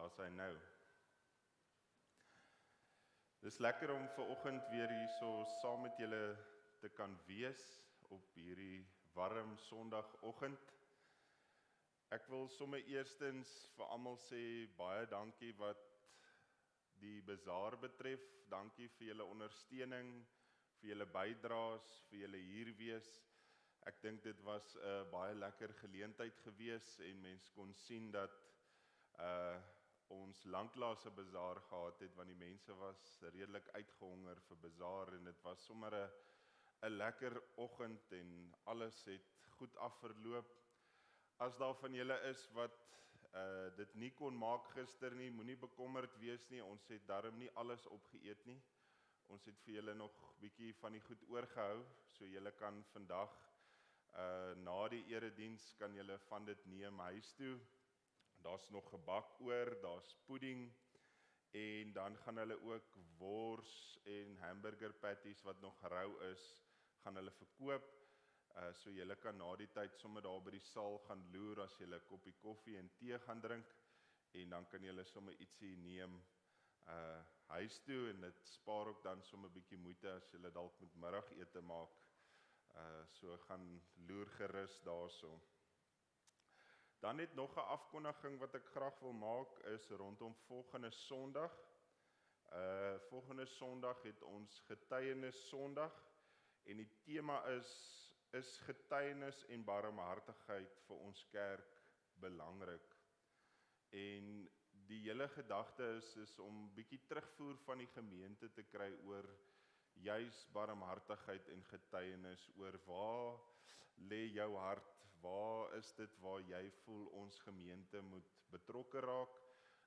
Daar's hy nou. Dis lekker om vanoggend weer hierso saam met julle te kan wees op hierdie warm Sondagoggend. Ek wil sommer eerstens vir almal sê baie dankie wat die bazaar betref. Dankie vir julle ondersteuning, vir julle bydraes, vir julle hier wees. Ek dink dit was 'n baie lekker geleentheid gewees en mens kon sien dat ons lanklaas 'n bazaar gehad het, want die mense was redelik uitgehonger vir bazaar en dit was sommer 'n lekker oggend en alles het goed afverloop. As daar van julle is wat dit nie kon maak gister nie, moenie bekommerd wees nie, ons het darm nie alles opgeëet nie. Ons het vir julle nog bietjie van die goed oorgehou, so julle kan vandag na die erediens kan julle van dit neem huis toe. Daar's nog gebak oor, daar's pudding en dan gaan hulle ook wors en hamburger patties wat nog rou is, gaan hulle verkoop. So julle kan na die tyd sommer daar by die saal gaan loer as julle 'n koppie koffie en tee gaan drink en dan kan julle sommer ietsie neem huis toe en dit spaar ook dan sommer 'n bietjie moeite as julle dalk met middagete maak. So gaan loer gerus daarso. Dan net nog 'n afkondiging wat ek graag wil maak is rondom volgende Sondag. Volgende Sondag het ons getuienis Sondag en die tema is getuienis en barmhartigheid vir ons kerk belangrik. En die hele gedagte is om bietjie terugvoer van die gemeente te kry oor juis barmhartigheid en getuienis, oor waar lê jou hart, waar is dit waar jy voel ons gemeente moet betrokke raak.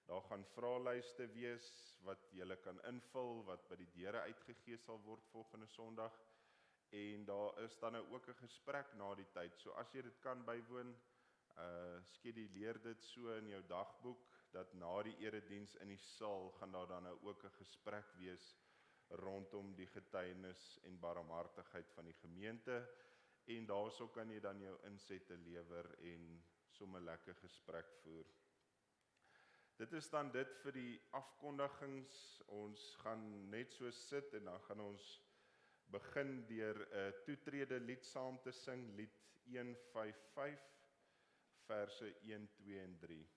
Daar gaan vraelyste wees wat jy kan invul, wat by die deure uitgegee sal word volgende Sondag. En daar is dan ook 'n gesprek na die tyd. So as jy dit kan bywoon, skeduleer dit so in jou dagboek, dat na die erediens in die saal gaan daar dan ook 'n gesprek wees rondom die getuienis en barmhartigheid van die gemeente. En daarso kan jy dan jou insette lewer en sommer lekker gesprek voer. Dit is dan dit vir die afkondigings. Ons gaan net so sit en dan gaan ons begin deur 'n toetrede lied saam te sing, lied 155, verse 1, 2 en 3.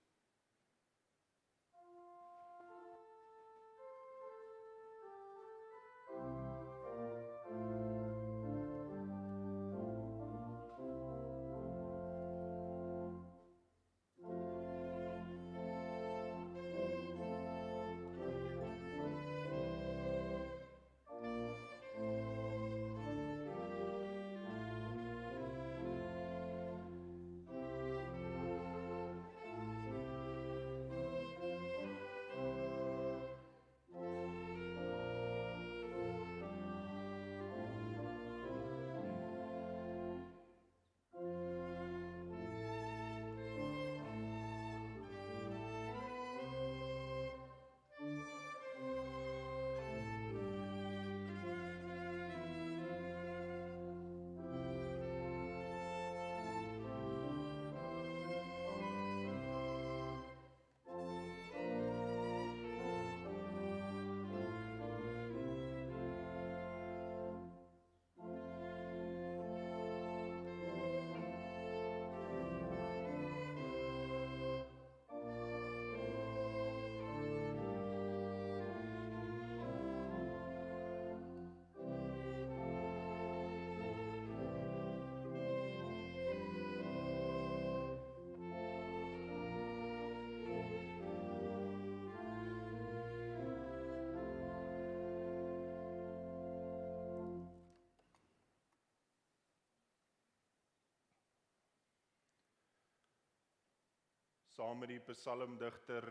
Saam met die psalmdigter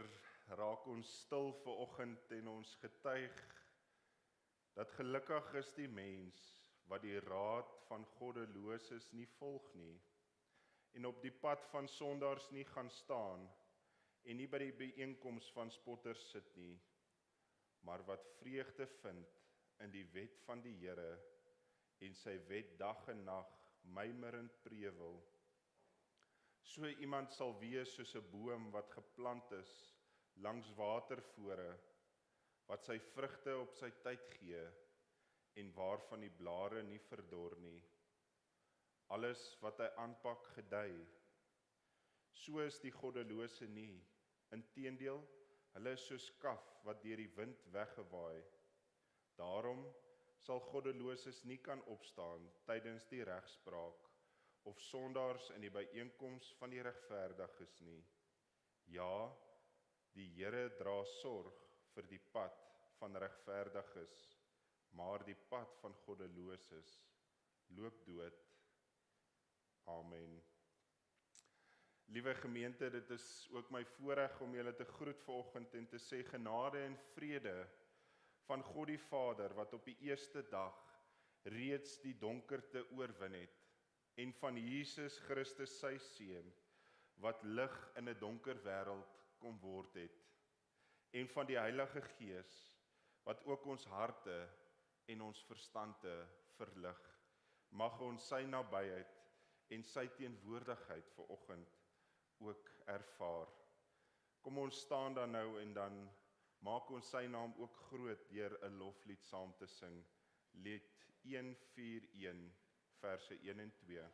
raak ons stil vanoggend en ons getuig dat gelukkig is die mens wat die raad van goddeloses nie volg nie en op die pad van sondaars nie gaan staan en nie by die byeenkoms van spotters sit nie, maar wat vreugde vind in die wet van die Here en sy wet dag en nag mymerend prewel. So iemand sal wees soos 'n boom wat geplant is langs watervore, wat sy vrugte op sy tyd gee, en waarvan die blare nie verdor nie. Alles wat hy aanpak gedei. So is die goddelose nie. Inteendeel, hulle is soos kaf wat deur die wind weggewaai. Daarom sal goddeloses nie kan opstaan tydens die regspraak, of sondaars in die byeenkoms van die regverdiges nie. Ja, die Here dra sorg vir die pad van regverdiges, maar die pad van goddeloses loop dood. Amen. Liewe gemeente, dit is ook my voorreg om julle te groet vanoggend en te sê genade en vrede van God die Vader, wat op die eerste dag reeds die donkerte oorwin het, en van Jesus Christus sy Seun, wat lig in 'n donker wêreld kom word het, en van die Heilige Gees, wat ook ons harte en ons verstande verlig. Mag ons sy nabyheid en sy teenwoordigheid vanoggend ook ervaar. Kom ons staan dan nou en dan maak ons sy naam ook groot deur 'n loflied saam te sing. Lied 141 verse 1 en 2.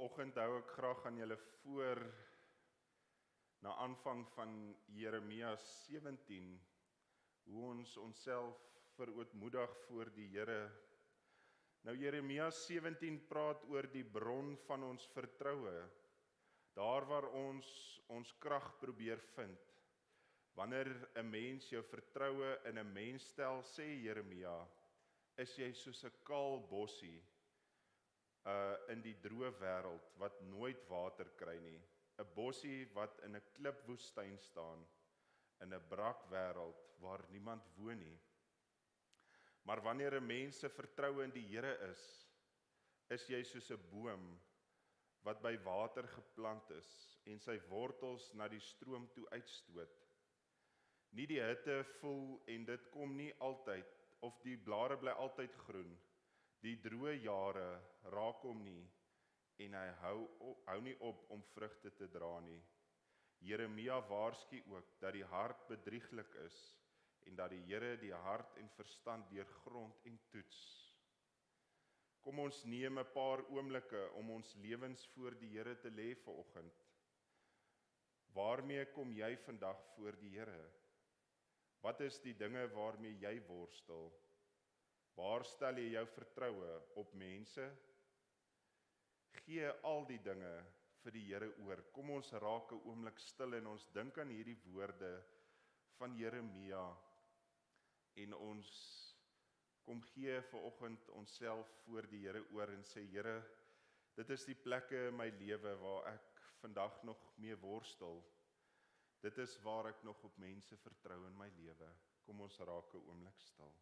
Vanoggend hou ek graag aan julle voor na aanvang van Jeremia 17, hoe ons onsself verootmoedig voor die Here. Nou Jeremia 17 praat oor die bron van ons vertroue, daar waar ons ons krag probeer vind. Wanneer 'n mens jou vertroue in 'n mens stel, sê Jeremia, is jy soos 'n kaal bossie in die droë wêreld wat nooit water kry nie. 'n Bossie wat in 'n klipwoestyn staan, in 'n brak wêreld waar niemand woon nie. Maar wanneer 'n mens se vertroue in die Here is jy soos 'n boom wat by water geplant is en sy wortels na die stroom toe uitstoot. Nie die hitte voel en dit kom nie altyd, of die blare bly altyd groen. Die droë jare raak hom nie en hy hou nie op om vrugte te dra nie. Jeremia waarsku ook dat die hart bedrieglik is en dat die Here die hart en verstand deurgrond en toets. Kom ons neem 'n paar oomblikke om ons lewens voor die Here te lê vanoggend. Waarmee kom jy vandag voor die Here? Wat is die dinge waarmee jy worstel? Waar stel jy jou vertroue? Op mense? Gee al die dinge vir die Here oor. Kom ons raak 'n oomblik stil en ons dink aan hierdie woorde van Jeremia en ons kom gee vanoggend onsself voor die Here oor en sê, Here, Dit is die plekke in my lewe waar ek vandag nog mee worstel. Dit is waar ek nog op mense vertrou in my lewe. Kom ons raak 'n oomblik stil.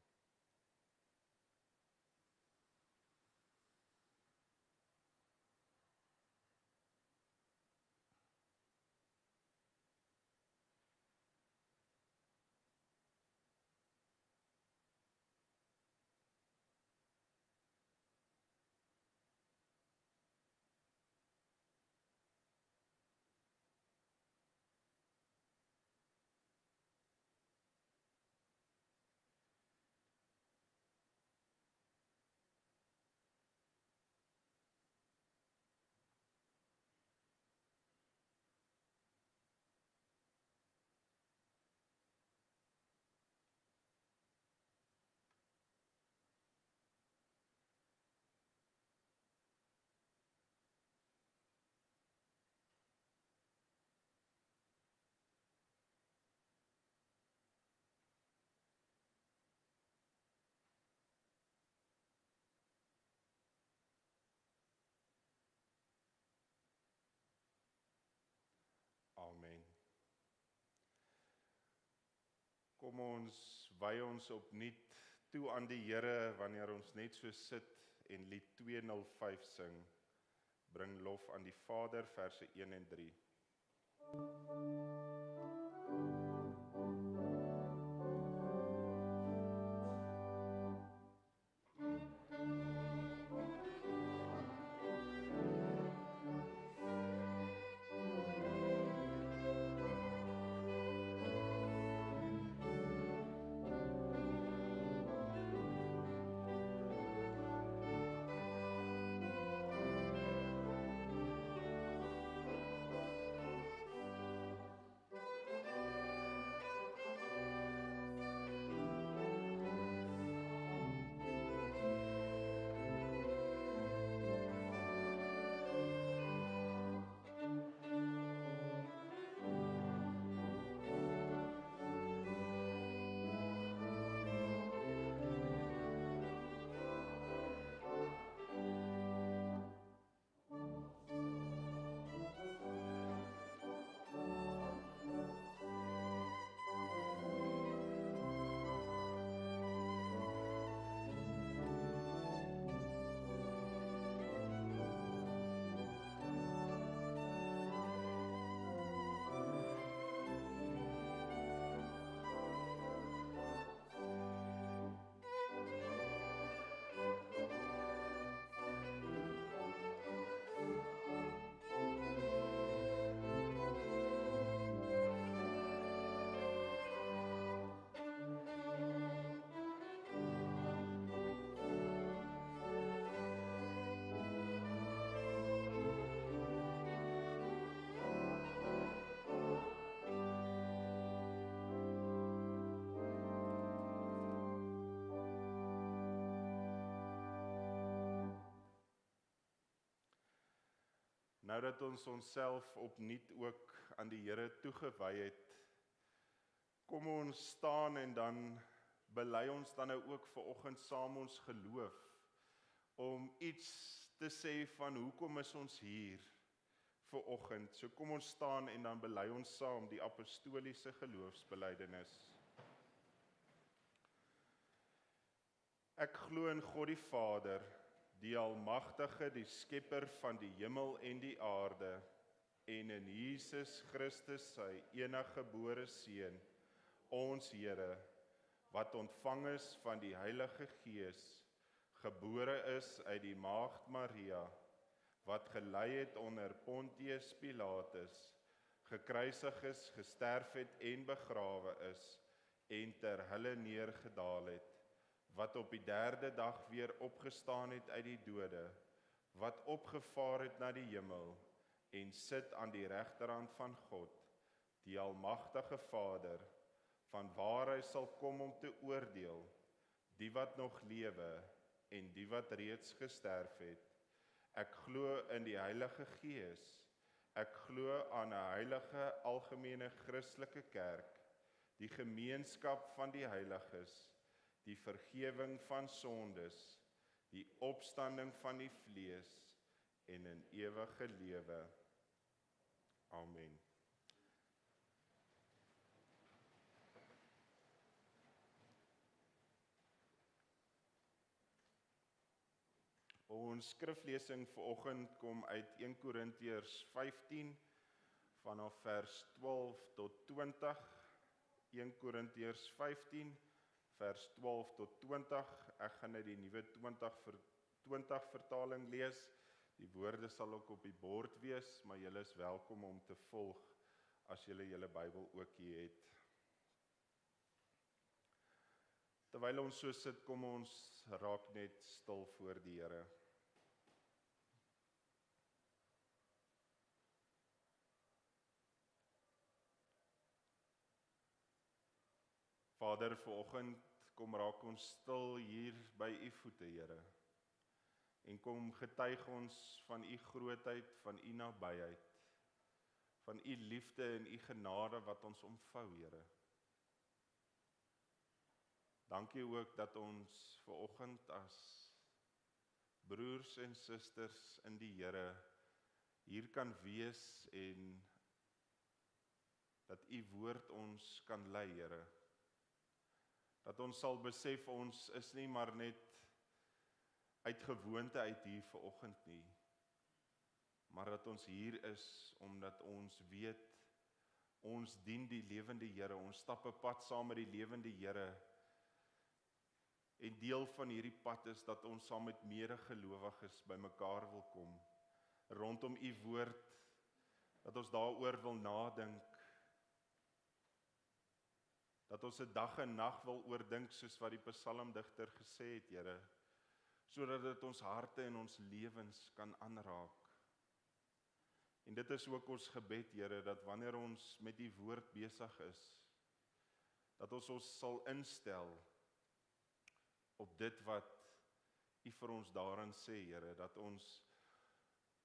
Amen. Kom ons wy ons opnuut toe aan die Here wanneer ons net so sit en lied 205 sing. Bring lof aan die Vader, verse 1 en 3. Nou dat ons onsself opnuut ook aan die Here toegewy het, kom ons staan en dan bely ons dan nou ook vanoggend saam ons geloof, om iets te sê van hoekom is ons hier vanoggend. So kom ons staan en dan bely ons saam die apostoliese geloofsbelijdenis. Ek glo in God die Vader, die Almagtige, die Skepper van die hemel en die aarde, en in Jesus Christus, sy eniggebore Seun, ons Here, wat ontvang is van die Heilige Gees, gebore is uit die Maagd Maria, wat gelei het onder Pontius Pilatus, gekruisig is, gesterf het en begrawe is, en ter helle neergedaal het, wat op die derde dag weer opgestaan het uit die dode, wat opgevaar het na die hemel, en sit aan die regterhand van God, die Almagtige Vader, van waar hy sal kom om te oordeel, die wat nog lewe, en die wat reeds gesterf het. Ek glo in die Heilige Gees, ek glo aan 'n heilige algemene Christelike kerk, die gemeenskap van die heiliges, die vergewing van sondes, die opstanding van die vlees en in ewige lewe. Amen. Ons skriflesing vanoggend kom uit 1 Korintiërs 15 vanaf vers 12 tot 20. 1 Korintiërs 15 vers 12 tot 20. Ek gaan uit die nuwe 20 vertaling lees. Die woorde sal ook op die bord wees, maar julle is welkom om te volg as julle julle Bybel ook hier het. Terwyl ons so sit, kom ons raak net stil voor die Here. Vader, vanoggend kom raak ons stil hier by u voete, Here. En kom getuig ons van u grootheid, van u nabyheid, van u liefde en u genade wat ons omvou, Here. Dankie ook dat ons vanoggend as broers en susters in die Here hier kan wees en dat u woord ons kan lei, Here. Dat ons sal besef ons is nie maar net uit gewoonte uit hier vanoggend nie, maar dat ons hier is omdat ons weet, ons dien die lewende Here, ons stap 'n pad saam met die lewende Here, en deel van hierdie pad is dat ons saam met medegelowiges bymekaar wil kom, rondom u woord, dat ons daaroor wil nadink, dat ons 'n dag en nag wil oordink soos wat die psalmdigter gesê het, Here, sodat dit ons harte en ons lewens kan aanraak. En dit is ook ons gebed, Here, dat wanneer ons met die woord besig is, dat ons sal instel op dit wat u vir ons daarin sê, Here, dat ons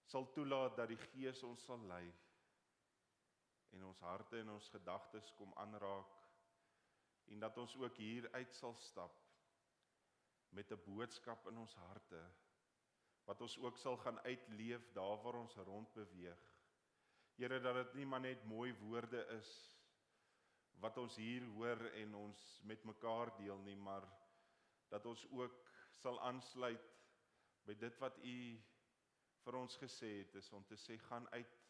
sal toelaat dat die Gees ons sal lei, en ons harte en ons gedagtes kom aanraak, en dat ons ook hier uit sal stap met 'n boodskap in ons harte, wat ons ook sal gaan uitleef daar waar ons rond beweeg. Here, dat dit nie maar net mooi woorde is wat ons hier hoor en ons met mekaar deel nie, maar dat ons ook sal aansluit by dit wat u vir ons gesê het, is om te sê, gaan uit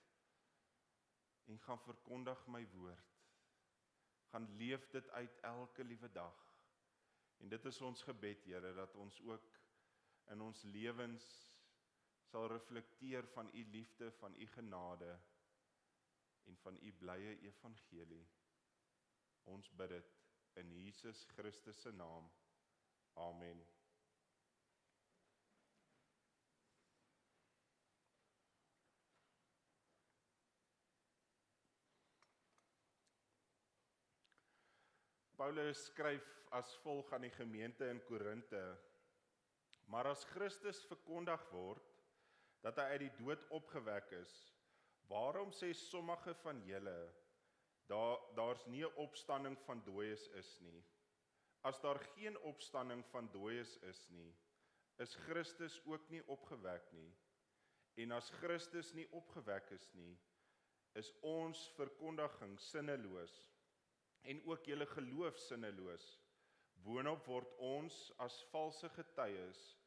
en gaan verkondig my woord. Gaan leef dit uit elke liewe dag. En dit is ons gebed, Here, dat ons ook in ons lewens sal reflekteer van u liefde, van u genade en van u blye evangelie. Ons bid dit in Jesus Christus se naam. Amen. Paulus skryf as volg aan die gemeente in Korinte: Maar as Christus verkondig word, dat hy uit die dood opgewek is, waarom sê sommige van julle, daar's nie 'n opstanding van dooies is nie? As daar geen opstanding van dooies is nie, is Christus ook nie opgewek nie. En as Christus nie opgewek is nie, is ons verkondiging sinneloos, en ook julle geloof sinneloos. Boonop word ons as valse getuies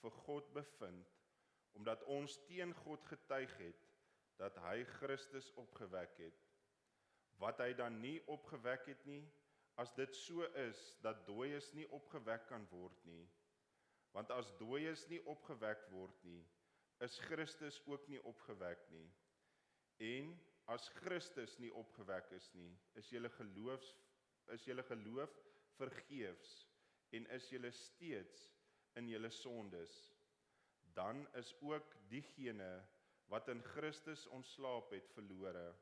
vir God bevind, omdat ons teen God getuig het, dat hy Christus opgewek het. Wat hy dan nie opgewek het nie, as dit so is, dat dooies nie opgewek kan word nie. Want as dooies nie opgewek word nie, is Christus ook nie opgewek nie. En as Christus nie opgewek is nie, is julle geloof vergeefs en is julle steeds in julle sondes. Dan is ook diegene wat in Christus ontslaap het verlore.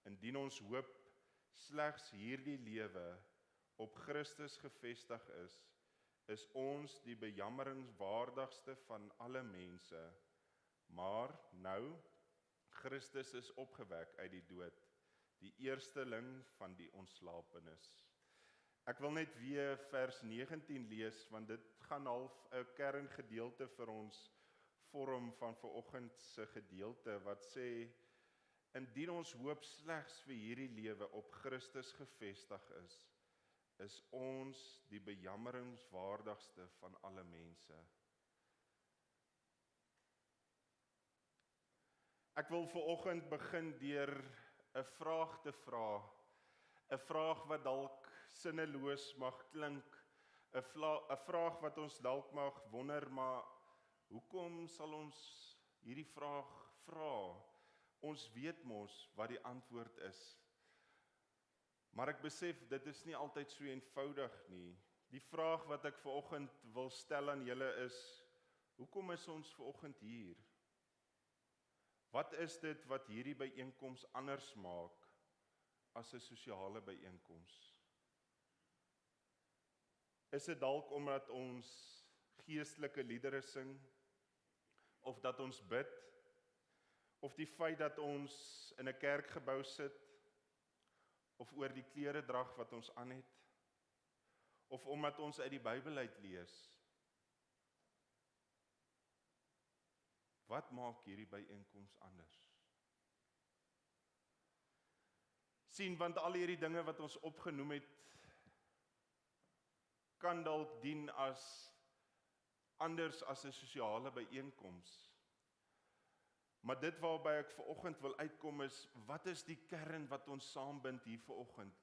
Indien ons hoop slegs hierdie lewe op Christus gevestig is ons die bejammeringswaardigste van alle mense. Maar nou, Christus is opgewek uit die dood, die eersteling van die ontslapenis. Ek wil net weer vers 19 lees, want dit gaan half 'n kerngedeelte vir ons vorm van vanoggend se gedeelte wat sê, indien ons hoop slegs vir hierdie lewe op Christus gefestig is ons die bejammeringswaardigste van alle mense. Ek wil vanoggend begin deur 'n vraag te vra, 'n vraag wat dalk sinneloos mag klink, 'n vraag wat ons dalk mag wonder, maar hoekom sal ons hierdie vraag vra? Ons weet mos wat die antwoord is. Maar ek besef, dit is nie altyd so eenvoudig nie. Die vraag wat ek vanoggend wil stel aan julle is, hoekom is ons vanoggend hier? Wat is dit wat hierdie byeenkoms anders maak as 'n sosiale byeenkoms? Is dit dalk omdat ons geestelike liedere sing, of dat ons bid, of die feit dat ons in 'n kerkgebou sit, of oor die kleredrag wat ons aan het, of omdat ons uit die Bybel uit lees? Wat maak hierdie byeenkoms anders? Sien, want al hierdie dinge wat ons opgenoem het, kan dalk dien as anders as 'n sosiale byeenkoms. Maar dit waarby ek vanoggend wil uitkom is, wat is die kern wat ons saambind hier vanoggend?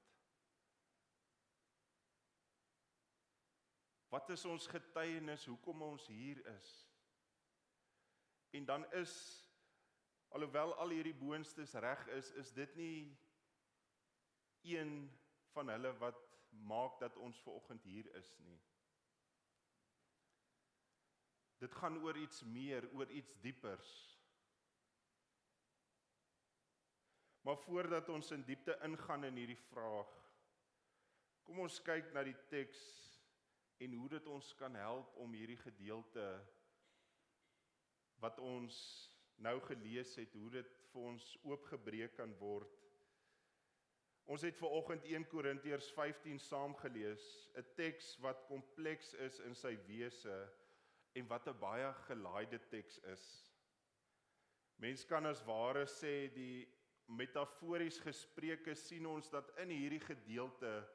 Wat is ons getuienis, hoekom ons hier is? En dan is, alhoewel al hierdie boonstes reg is dit nie een van hulle wat maak dat ons vanoggend hier is nie. Dit gaan oor iets meer, oor iets diepers. Maar voordat ons in diepte ingaan in hierdie vraag, kom ons kyk na die teks en hoe dit ons kan help om hierdie gedeelte wat ons nou gelees het, hoe dit vir ons oopgebreek kan word. Ons het vanoggend 1 Korintiërs 15 saam gelees, 'n teks wat kompleks is in sy wese en wat 'n baie gelaaide teks is. Mens kan as ware sê, die metafories gesproke sien ons dat in hierdie gedeelte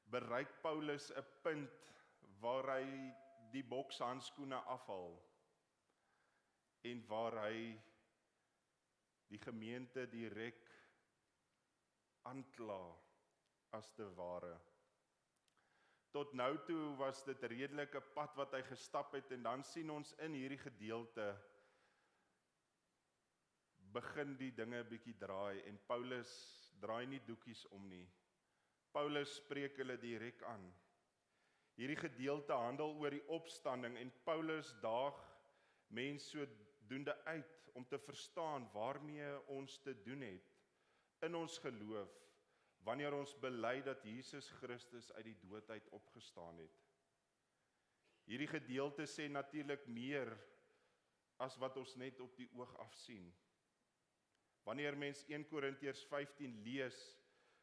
bereik Paulus 'n punt waar hy die bokshandskoene afhaal en waar hy die gemeente direk aankla as te ware. Tot nou toe was dit redelik 'n pad wat hy gestap het, en dan sien ons in hierdie gedeelte begin die dinge bietjie draai, en Paulus draai nie doekies om nie. Paulus spreek hulle direk aan. Hierdie gedeelte handel oor die opstanding, en Paulus daag mense sodoende uit om te verstaan waarmee ons te doen het in ons geloof, wanneer ons bely dat Jesus Christus uit die dood uit opgestaan het. Hierdie gedeelte sê natuurlik meer as wat ons net op die oog af sien. Wanneer mens 1 Korintiërs 15 lees,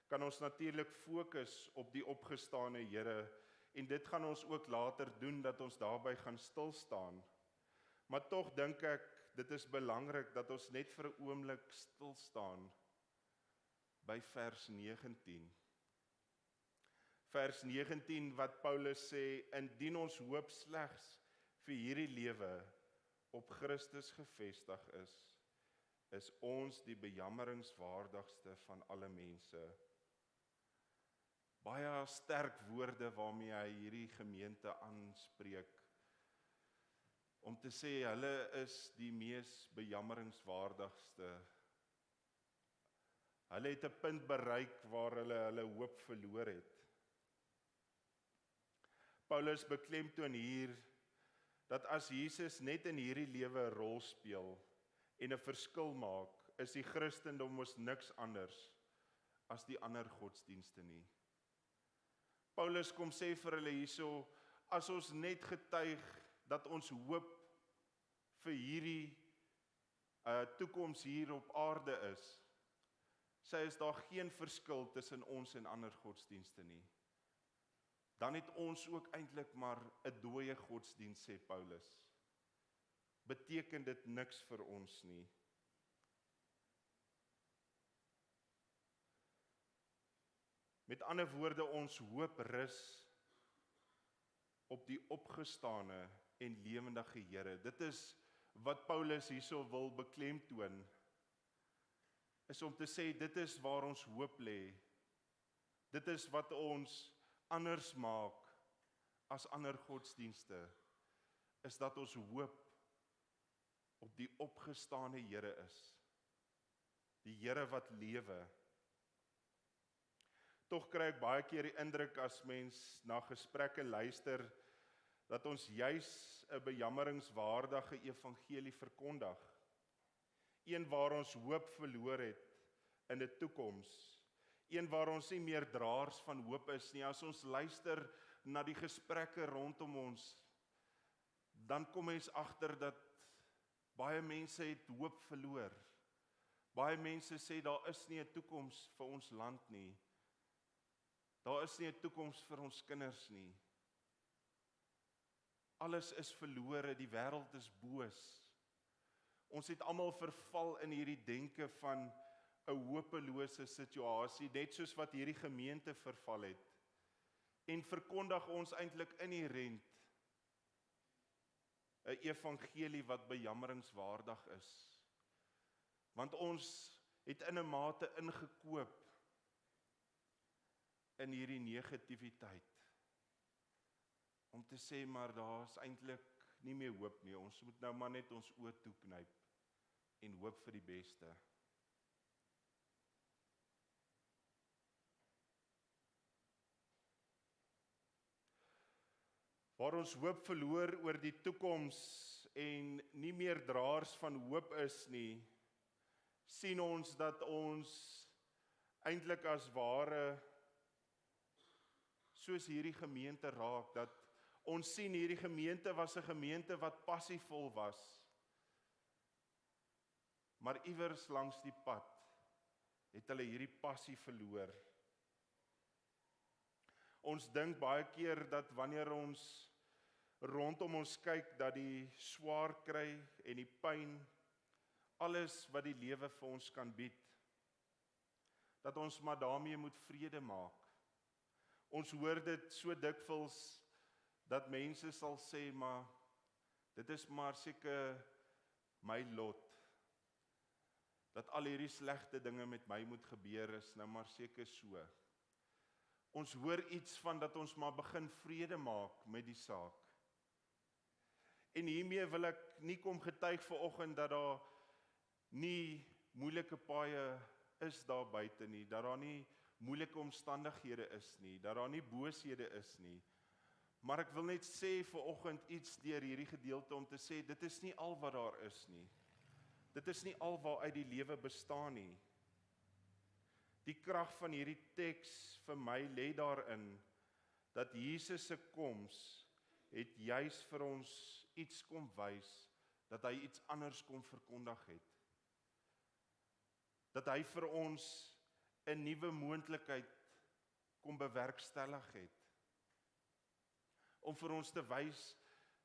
kan ons natuurlik fokus op die opgestane Here, en dit gaan ons ook later doen, dat ons daarby gaan stilstaan. Maar tog dink ek, dit is belangrik dat ons net vir 'n oomblik stilstaan by vers 19. Vers 19 wat Paulus sê, indien ons hoop slegs vir hierdie lewe op Christus gefestig is ons die bejammeringswaardigste van alle mense. Baie sterk woorde waarmee hy hierdie gemeente aanspreek, om te sê hulle is die mees bejammeringswaardigste. Hulle het 'n punt bereik waar hulle hoop verloor het. Paulus beklemtoon hier dat as Jesus net in hierdie lewe 'n rol speel en 'n verskil maak, is die Christendom mos niks anders as die ander godsdienste nie. Paulus kom sê vir hulle hierso, as ons net getuig dat ons hoop vir hierdie toekoms hier op aarde is daar geen verskil tussen ons en ander godsdienste nie. Dan het ons ook eintlik maar 'n dooie godsdienst, sê Paulus. beteken dit niks vir ons nie. Met ander woorde, ons hoop rus op die opgestane en lewendige Here. Dit is wat Paulus hierso wil beklemtoon, is om te sê, dit is waar ons hoop lê. Dit is wat ons anders maak as ander godsdienste, is dat ons hoop op die opgestane Here is. Die Here wat lewe. Tog kry ek baie keer die indruk as mens na gesprekke luister, dat ons juis 'n bejammeringswaardige evangelie verkondig. Een waar ons hoop verloor het in 'n toekoms. Een waar ons nie meer draers van hoop is nie. As ons luister na die gesprekke rondom ons, dan kom mens agter dat baie mense het hoop verloor. Baie mense sê daar is nie 'n toekoms vir ons land nie. Daar is nie 'n toekoms vir ons kinders nie. Alles is verlore, die wêreld is boos. Ons het almal verval in hierdie denke van 'n hopelose situasie, net soos wat hierdie gemeente verval het. En verkondig ons eintlik inherent 'n evangelie wat bejammeringswaardig is. Want ons het in 'n mate ingekoop in hierdie negativiteit. Om te sê, maar daar is eintlik nie meer hoop nie. Ons moet nou maar net ons oë toeknyp en hoop vir die beste. Waar ons hoop verloor oor die toekoms en nie meer draers van hoop is nie, sien ons dat ons eintlik as ware soos hierdie gemeente raak, dat ons sien hierdie gemeente was 'n gemeente wat passievol was. Maar iewers langs die pad het hulle hierdie passie verloor. Ons dink baie keer dat wanneer ons rondom ons kyk, dat die swaar kry en die pyn, alles wat die lewe vir ons kan bied, dat ons maar daarmee moet vrede maak. Ons hoor dit so dikwels, dat mense sal sê, maar dit is maar seker my lot. Dat al hierdie slegte dinge met my moet gebeur, is nou maar seker so. Ons hoor iets van dat ons maar begin vrede maak met die saak. En hiermee wil ek nie kom getuig vanoggend dat daar nie moeilike paaie is daar buite nie, dat daar nie moeilike omstandighede is nie, dat daar nie booshede is nie. Maar ek wil net sê vanoggend iets deur hierdie gedeelte om te sê, dit is nie al wat daar is nie. Dit is nie al waaruit die lewe bestaan nie. Die krag van hierdie teks vir my lê daarin, dat Jesus se koms het juis vir ons iets kom wys, dat hy iets anders kom verkondig het. Dat hy vir ons 'n nuwe moontlikheid kom bewerkstellig het. Om vir ons te wys,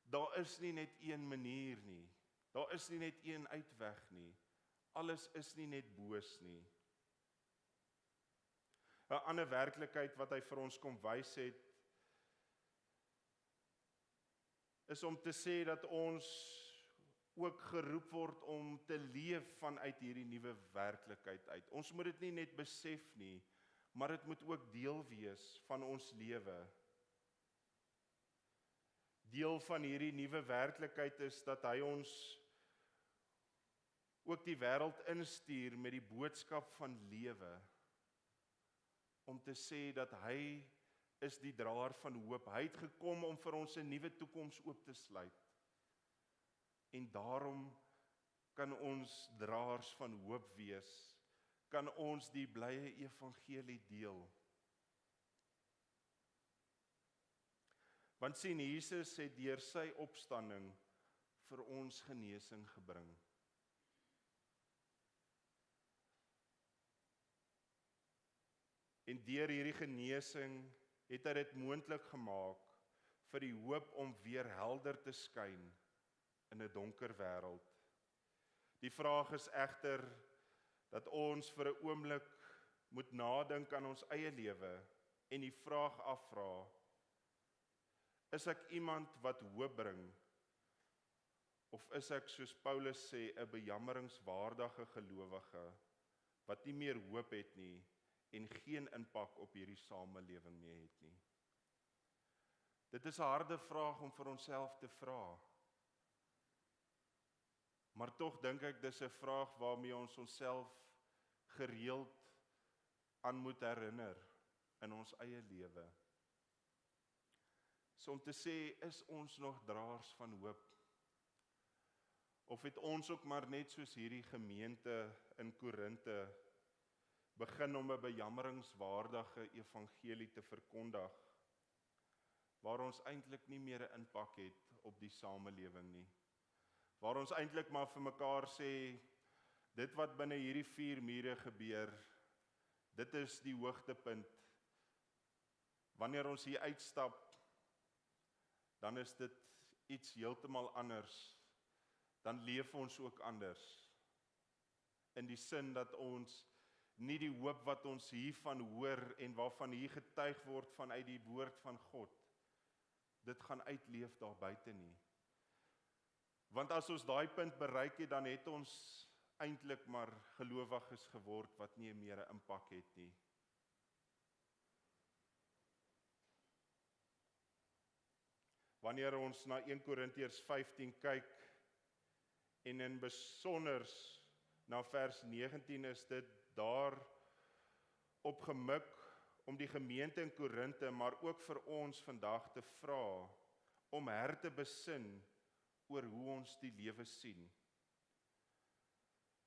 daar is nie net een manier nie. Daar is nie net een uitweg nie. Alles is nie net boos nie. 'n Ander werklikheid wat hy vir ons kom wys het, is om te sê dat ons ook geroep word om te leef vanuit hierdie nuwe werklikheid uit. Ons moet dit nie net besef nie, maar dit moet ook deel wees van ons lewe. Deel van hierdie nuwe werklikheid is dat hy ons ook die wêreld instuur met die boodskap van lewe. Om te sê dat hy is die draer van hoop. Hy het gekom om vir ons 'n nuwe toekoms oop te sluit. En daarom kan ons draers van hoop wees. Kan ons die blye evangelie deel. Want sien, Jesus het deur sy opstanding vir ons genesing gebring. En deur hierdie genesing het hy dit moontlik gemaak vir die hoop om weer helder te skyn in 'n donker wêreld. Die vraag is egter dat ons vir 'n oomblik moet nadink aan ons eie lewe en die vraag afvra: is ek iemand wat hoop bring? Of is ek, soos Paulus sê, 'n bejammeringswaardige gelowige wat nie meer hoop het nie en geen impak op hierdie samelewing meer het nie? Dit is 'n harde vraag om vir onsself te vra. Maar tog dink ek dis 'n vraag waarmee ons onsself gereeld aan moet herinner in ons eie lewe. So om te sê, is ons nog draers van hoop? Of het ons ook maar net soos hierdie gemeente in Korinte begin om 'n bejammeringswaardige evangelie te verkondig, waar ons eintlik nie meer 'n impak het op die samelewing nie. Waar ons eintlik maar vir mekaar sê, dit wat binne hierdie 4 mure gebeur, dit is die hoogtepunt. Wanneer ons hier uitstap, dan is dit iets heeltemal anders. Dan leef ons ook anders. In die sin dat ons nie die hoop wat ons hiervan hoor en waarvan hier getuig word vanuit die woord van God, dit gaan uitleef daar buite nie. Want as ons daai punt bereik het, dan het ons eintlik maar gelowiges geword wat nie meer 'n impak het nie. Wanneer ons na 1 Korintiërs 15 kyk, en in besonders na vers 19 is dit daar op gemik om die gemeente in Korinte, maar ook vir ons vandag te vra om te besin oor hoe ons die lewe sien.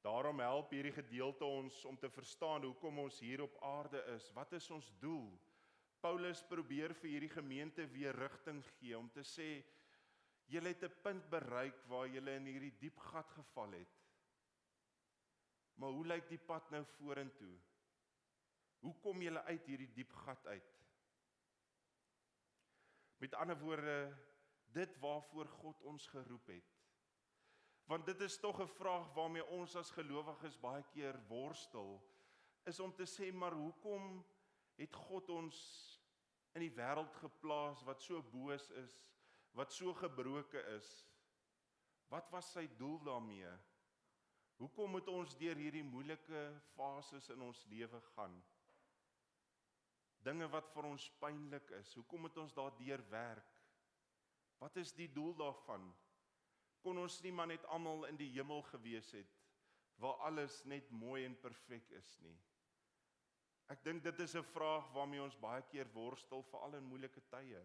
Daarom help hierdie gedeelte ons om te verstaan hoekom ons hier op aarde is. Wat is ons doel? Paulus probeer vir hierdie gemeente weer rigting gee om te sê, julle het 'n punt bereik waar julle in hierdie diep gat geval het. Maar hoe lyk die pad nou vorentoe? Hoe kom julle uit hierdie diep gat uit? Met ander woorde, dit waarvoor God ons geroep het. Want dit is tog 'n vraag waarmee ons as gelowiges baie keer worstel, is om te sê, maar hoekom het God ons in die wêreld geplaas wat so boos is, wat so gebroke is? Wat was sy doel daarmee? Hoekom moet ons deur hierdie moeilike fases in ons lewe gaan? Dinge wat vir ons pynlik is, hoekom moet ons daardeur werk? Wat is die doel daarvan? Kon ons nie maar net almal in die hemel gewees het, waar alles net mooi en perfek is nie? Ek dink dit is 'n vraag waarmee ons baie keer worstel, veral in moeilike tye.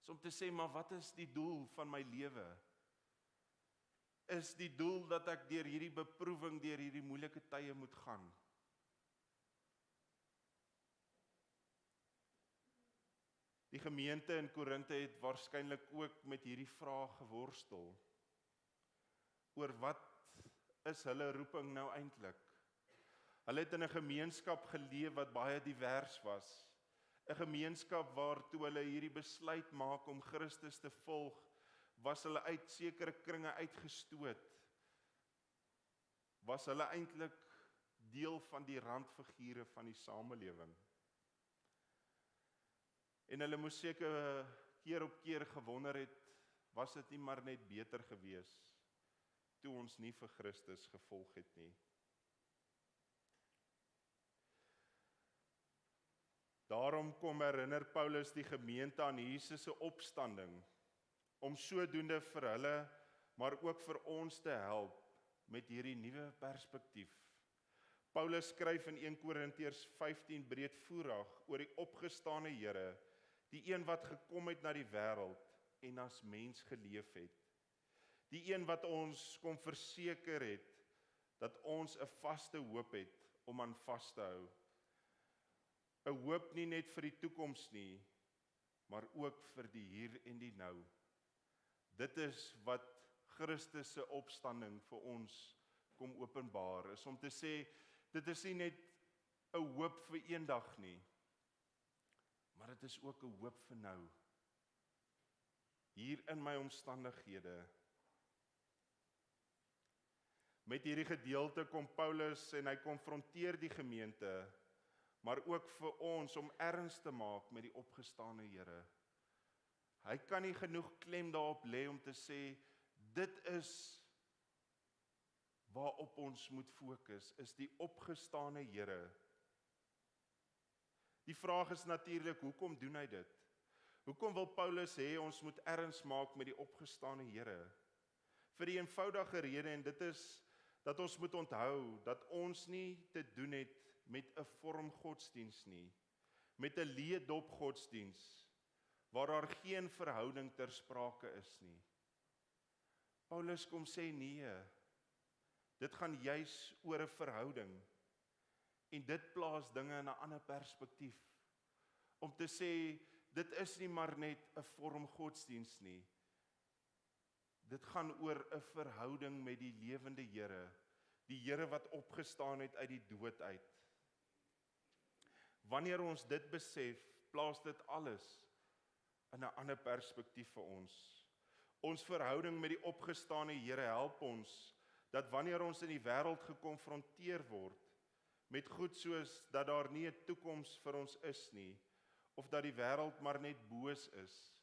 So om te sê, maar wat is die doel van my lewe? Is die doel dat ek deur hierdie beproewing, deur hierdie moeilike tye moet gaan? Die gemeente in Korinte het waarskynlik ook met hierdie vraag geworstel. Oor wat is hulle roeping nou eintlik? Hulle het in 'n gemeenskap geleef wat baie divers was. 'n Gemeenskap waartoe hulle hierdie besluit maak om Christus te volg, was hulle uit sekere kringe uitgestoot. Was hulle eintlik deel van die randfigure van die samelewing. En hulle moes seker keer op keer gewonder het, was dit nie maar net beter gewees toe ons nie vir Christus gevolg het nie. Daarom kom herinner Paulus die gemeente aan Jesus se opstanding, om sodoende vir hulle, maar ook vir ons te help met hierdie nuwe perspektief. Paulus skryf in 1 Korintiërs 15 breedvoerig oor die opgestane Here, die een wat gekom het na die wêreld en as mens geleef het. Die een wat ons kom verseker het, dat ons 'n vaste hoop het om aan vas te hou. 'n Hoop nie net vir die toekoms nie, maar ook vir die hier en die nou. Dit is wat Christus se opstanding vir ons kom openbaar, is om te sê, dit is nie net 'n hoop vir eendag nie, maar dit is ook 'n hoop vir nou. hier in my omstandighede. Met hierdie gedeelte kom Paulus en hy konfronteer die gemeente, maar ook vir ons om erns te maak met die opgestane Here. Hy kan nie genoeg klem daarop lê om te sê, dit is waarop ons moet fokus, is die opgestane Here. Die vraag is natuurlik, hoekom doen hy dit? Hoekom wil Paulus hê ons moet erns maak met die opgestane Here? Vir die eenvoudige rede, en dit is dat ons moet onthou dat ons nie te doen het met 'n vorm godsdiens nie, met 'n leedop godsdiens, waar daar geen verhouding ter sprake is nie. Paulus kom sê nee, dit gaan juis oor 'n verhouding, en dit plaas dinge in 'n ander perspektief, om te sê, dit is nie maar net 'n vorm godsdiens nie, dit gaan oor 'n verhouding met die lewende Here, die Here wat opgestaan het uit die dood uit. Wanneer ons dit besef, plaas dit alles in 'n ander perspektief vir ons. Ons verhouding met die opgestane Here help ons, dat wanneer ons in die wêreld gekonfronteer word, met goed soos dat daar nie 'n toekoms vir ons is nie, of dat die wêreld maar net boos is,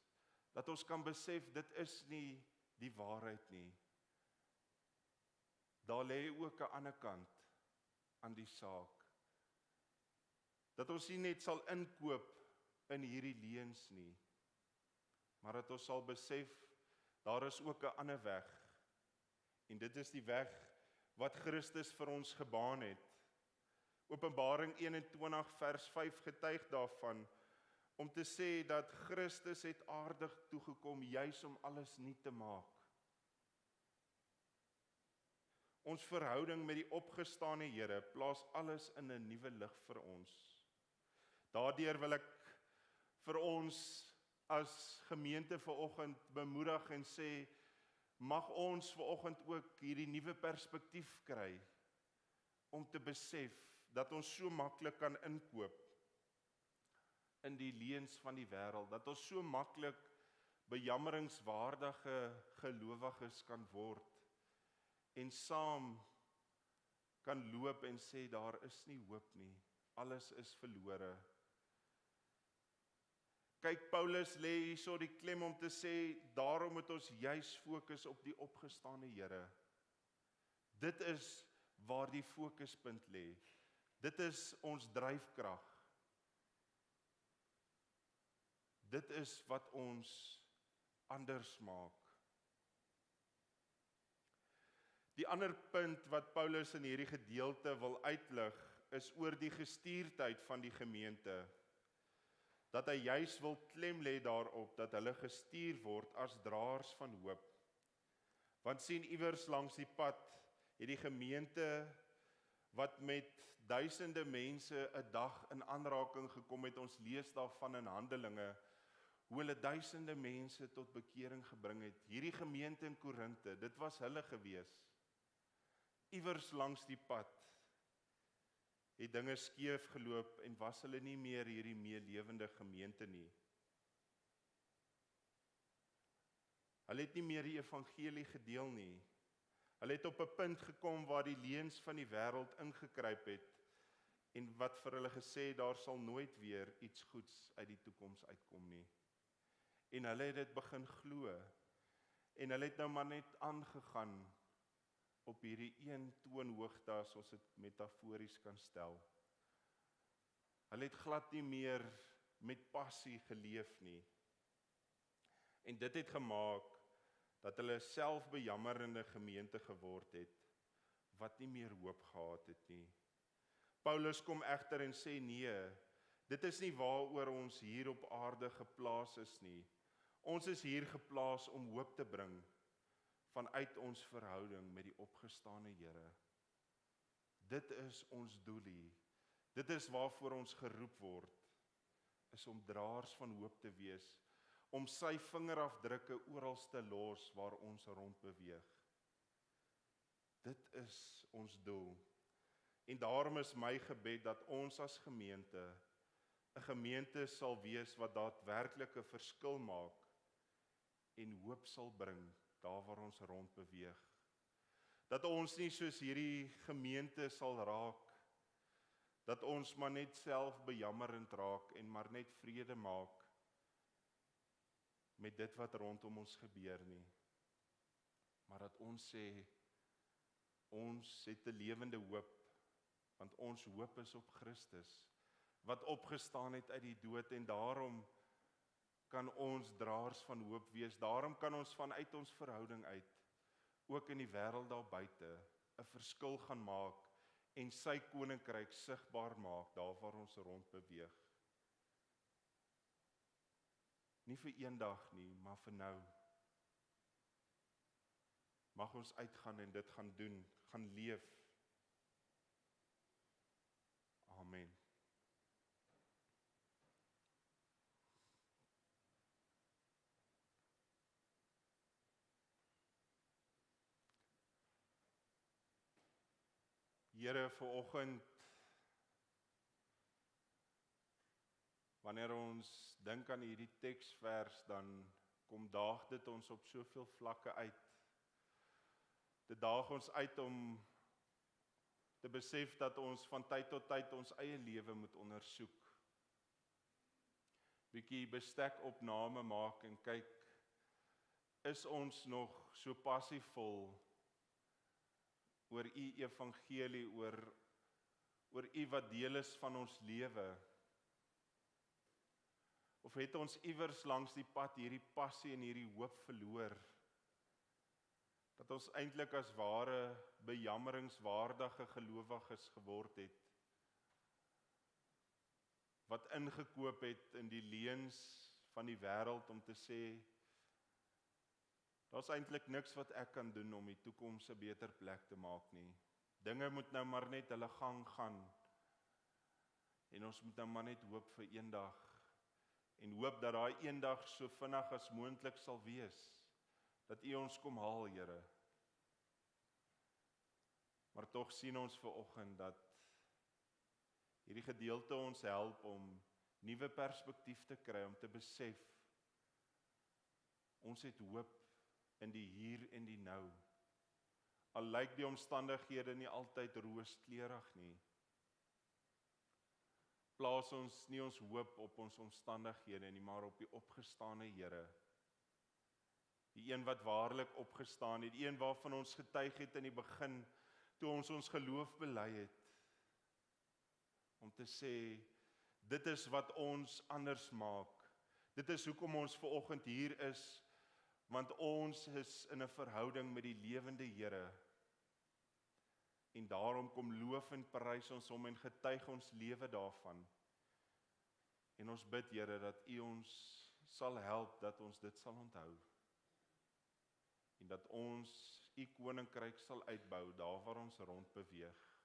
dat ons kan besef, dit is nie die waarheid nie. Daar lê ook 'n ander kant aan die saak. Dat ons nie net sal inkoop in hierdie leuns nie, maar dat ons sal besef, daar is ook 'n ander weg. En dit is die weg wat Christus vir ons gebaan het. Openbaring 21 vers 5 getuig daarvan, om te sê dat Christus het aardig toegekom, juis om alles nuut te maak. Ons verhouding met die opgestane Here plaas alles in 'n nuwe lig vir ons. Daardeur wil ek vir ons as gemeente vanoggend bemoedig en sê, mag ons vanoggend ook hierdie nuwe perspektief kry, om te besef dat ons so maklik kan inkoop in die leuns van die wêreld, dat ons so maklik bejammeringswaardige gelowiges kan word, en saam kan loop en sê, daar is nie hoop nie, alles is verlore. Kyk, Paulus lê hierso die klem om te sê, daarom moet ons juis fokus op die opgestane Here. Dit is waar die fokuspunt lê. Dit is ons dryfkrag. Dit is wat ons anders maak. Die ander punt wat Paulus in hierdie gedeelte wil uitlig, is oor die gestuurdheid van die gemeente. Dat hy juis wil klem lê daarop, dat hulle gestuur word as draers van hoop. Want sien, iewers langs die pad, het die gemeente, wat met duisende mense 'n dag in aanraking gekom het, ons lees daarvan in Handelinge, hoe hulle duisende mense tot bekering gebring het. Hierdie gemeente in Korinthe, dit was hulle gewees. Iewers langs die pad het dinge skeef geloop en was hulle nie meer hierdie meelewende gemeente nie. Hulle het nie meer die evangelie gedeel nie. Hulle het op 'n punt gekom waar die leuns van die wêreld ingekruip het en wat vir hulle gesê, daar sal nooit weer iets goeds uit die toekoms uitkom nie. En hulle het dit begin glo. En hulle het nou maar net aangegaan op hierdie een toonhoogte, as ons dit metafories kan stel. Hulle het glad nie meer met passie geleef nie. En dit het gemaak dat hulle selfbejammerende gemeente geword het, wat nie meer hoop gehad het nie. Paulus kom egter en sê nee, dit is nie waaroor ons hier op aarde geplaas is nie. Ons is hier geplaas om hoop te bring, vanuit ons verhouding met die opgestane Here. Dit is ons doel hier. Dit is waarvoor ons geroep word, is om draers van hoop te wees, om sy vingerafdrukke oral te los waar ons rond beweeg. Dit is ons doel. En daarom is my gebed dat ons as gemeente, 'n gemeente sal wees wat daadwerklik 'n verskil maak en hoop sal bring daar waar ons rond beweeg. Dat ons nie soos hierdie gemeente sal raak, dat ons maar net self bejammerend raak en maar net vrede maak met dit wat rondom ons gebeur nie. Maar dat ons sê, ons het 'n lewende hoop, want ons hoop is op Christus, wat opgestaan het uit die dood, en daarom kan ons draers van hoop wees. Daarom kan ons vanuit ons verhouding uit, ook in die wêreld daar buite, 'n verskil gaan maak en sy koninkryk sigbaar maak daar waar ons rond beweeg. Nie vir eendag nie, maar vir nou. Mag ons uitgaan en dit gaan doen, gaan leef. Amen. Here, vanoggend, wanneer ons dink aan hierdie teksvers, dan kom daag dit ons op soveel vlakke uit. Dit daag ons uit om te besef dat ons van tyd tot tyd ons eie lewe moet ondersoek. Bietjie bestekopname maak en kyk, is ons nog so passievol oor u evangelie, oor u wat deel is van ons lewe? Of het ons iewers langs die pad hierdie passie en hierdie hoop verloor? Dat ons eintlik as ware bejammeringswaardige gelowiges geword het, wat ingekoop het in die leuns van die wêreld om te sê, daar's eintlik niks wat ek kan doen om die toekoms 'n beter plek te maak nie. Dinge moet nou maar net hulle gang gaan, en ons moet nou maar net hoop vir eendag, en hoop dat daai eendag so vinnig as moontlik sal wees, dat u ons kom haal, Here. Maar tog sien ons vanoggend dat hierdie gedeelte ons help om nuwe perspektief te kry, om te besef, ons het hoop in die hier en die nou. Al lyk die omstandighede nie altyd rooskleurig nie, plaas ons nie ons hoop op ons omstandighede nie, maar op die opgestane Here. Die een wat waarlik opgestaan het, die een waarvan ons getuig het in die begin, toe ons geloof bely het, om te sê, dit is wat ons anders maak. Dit is hoekom ons vanoggend hier is, want ons is in 'n verhouding met die lewende Here. En daarom kom loof en prys ons hom en getuig ons lewe daarvan. En ons bid, Here, dat u ons sal help, dat ons dit sal onthou. En dat ons u koninkryk sal uitbou, daar waar ons rond beweeg.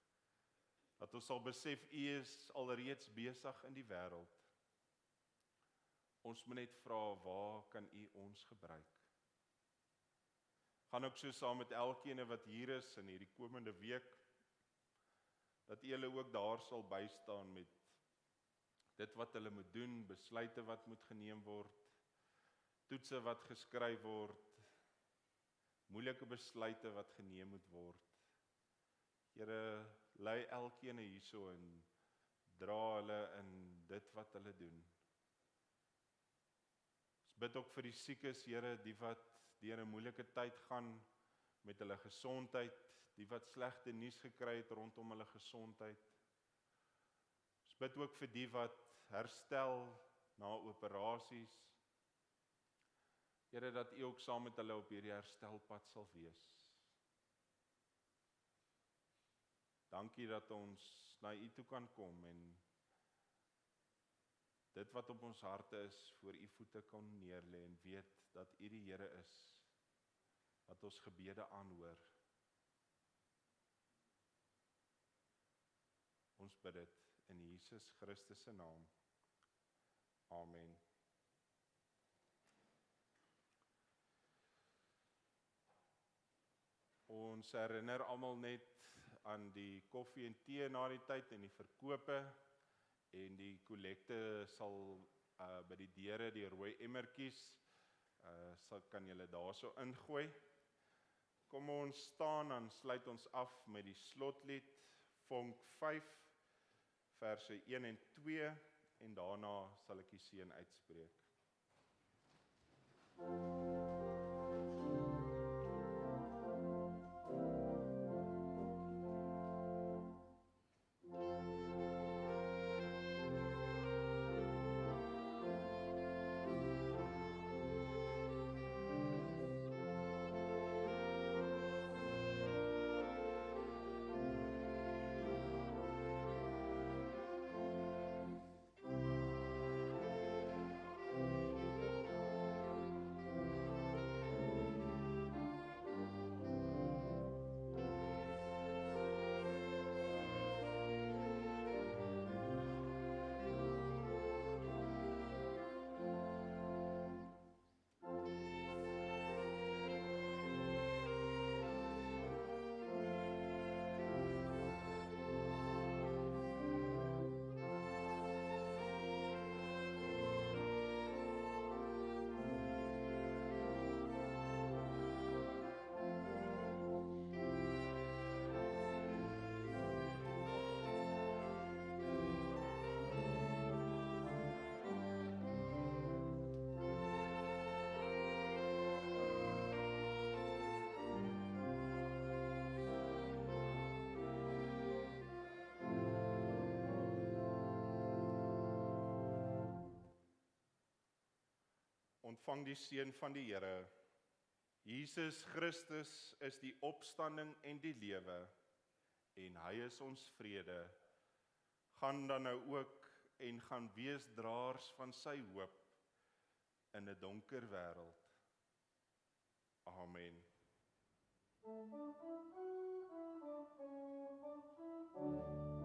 Dat ons sal besef, u is alreeds besig in die wêreld. Ons moet net vra, waar kan u ons gebruik? Gaan ook so saam met elkeen wat hier is in hierdie komende week, dat u hulle ook daar sal bystaan met dit wat hulle moet doen, besluite wat moet geneem word, toetse wat geskryf word, moeilike besluite wat geneem moet word. Here, lei elkeen hierso en dra hulle in dit wat hulle doen. Ons bid ook vir die siekes, Here, die wat deur 'n moeilike tyd gaan met hulle gesondheid, die wat slegte nuus gekry het rondom hulle gesondheid. Ons bid ook vir die wat herstel na operasies. Here, dat u ook saam met hulle op hierdie herstelpad sal wees. Dankie dat ons na u toe kan kom en dit wat op ons harte is, voor u voete kan neerlê en weet dat u die Here is, wat ons gebede aanhoor. Ons bid dit in Jesus Christus se naam. Amen. Ons herinner almal net aan die koffie en tee na die tyd en die verkope, en die kollekte sal by die deure die rooi emmertjies Kan julle daarso ingooi. Kom ons staan, dan sluit ons af met die slotlied, Vonk 5, verse 1 en 2, en daarna sal ek die seën uitspreek. Ontvang die seën van die Here. Jesus Christus is die opstanding en die lewe, en hy is ons vrede. Gaan dan nou ook en gaan wees draers van sy hoop in 'n donker wêreld. Amen. Thank you.